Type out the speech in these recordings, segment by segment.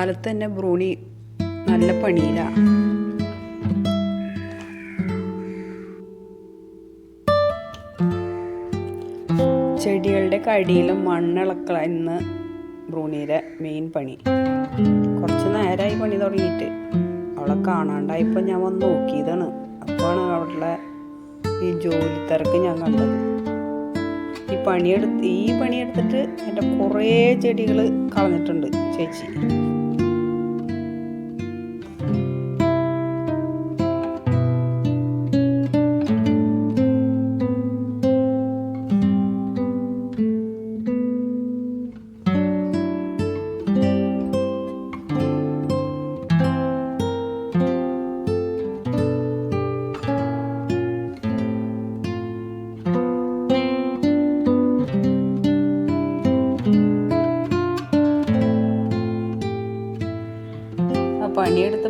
മഴക്കാലത്ത് തന്നെ ബ്രൂണി നല്ല പണിയിലാണ്. ചെടികളുടെ കടിയിലും മണ്ണിളക്കല ഇന്ന് ബ്രൂണിയുടെ മെയിൻ പണി. കുറച്ച് നേരമായി പണി തുടങ്ങിയിട്ട്. അവളെ കാണാണ്ടായപ്പോൾ ഞാൻ വന്ന് നോക്കിയതാണ്. അപ്പോഴാണ് അവളുടെ ഈ ജോലി തിരക്ക് ഞാൻ കണ്ടത്. ഈ പണിയെടുത്തിട്ട് എൻ്റെ കുറേ ചെടികൾ കളഞ്ഞിട്ടുണ്ട് ചേച്ചി.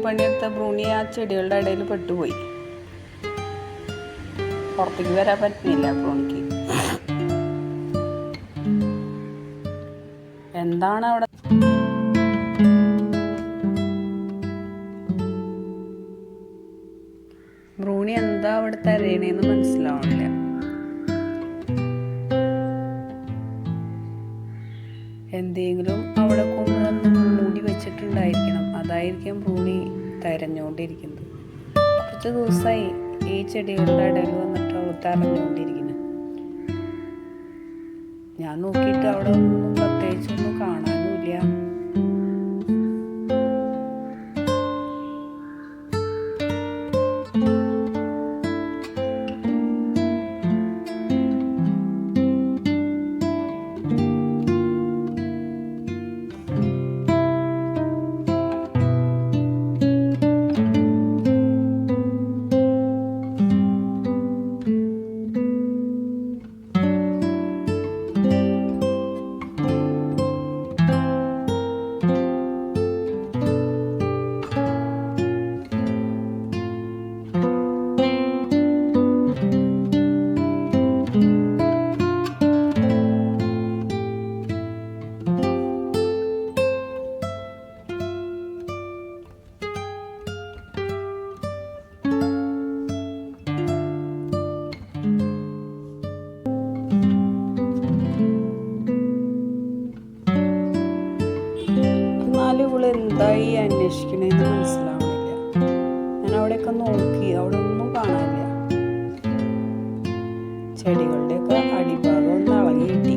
പണിയെടുത്ത ബ്രൂണി ആ ചെടികളുടെ ഇടയിൽ പെട്ടുപോയി. പുറത്തേക്ക് വരാൻ പറ്റുന്നില്ല ബ്രൂണിക്ക്. എന്താണ് അവിടെ? ബ്രൂണി എന്താ അവിടെ തരയണേന്ന് മനസ്സിലാവണില്ല. എന്തെങ്കിലും അവിടെ കൊണ്ടുവന്ന് മൂടി വെച്ചിട്ടുണ്ടായിരിക്കണം. അതായിരിക്കും ബ്രൂണി തെരഞ്ഞുകൊണ്ടിരിക്കുന്നത്. കുറച്ച് ദിവസമായി ഈ ചെടികളുടെ ഇടയിൽ വന്നിട്ട് അവൾ തെരഞ്ഞുകൊണ്ടിരിക്കുന്നത്. ഞാൻ നോക്കിയിട്ട് അവിടെ ഒന്നും പ്രത്യേകിച്ചൊന്നും കാണാനുമില്ല. ഇവള് എന്തായി അന്വേഷിക്കണേന്ന് മനസ്സിലാവണില്ല. ഞാൻ അവിടെയൊക്കെ നോക്കി, അവിടെ ഒന്നും കാണാനില്ല. ചെടികളുടെയൊക്കെ അടിഭാഗം ഒന്ന് ഇളകി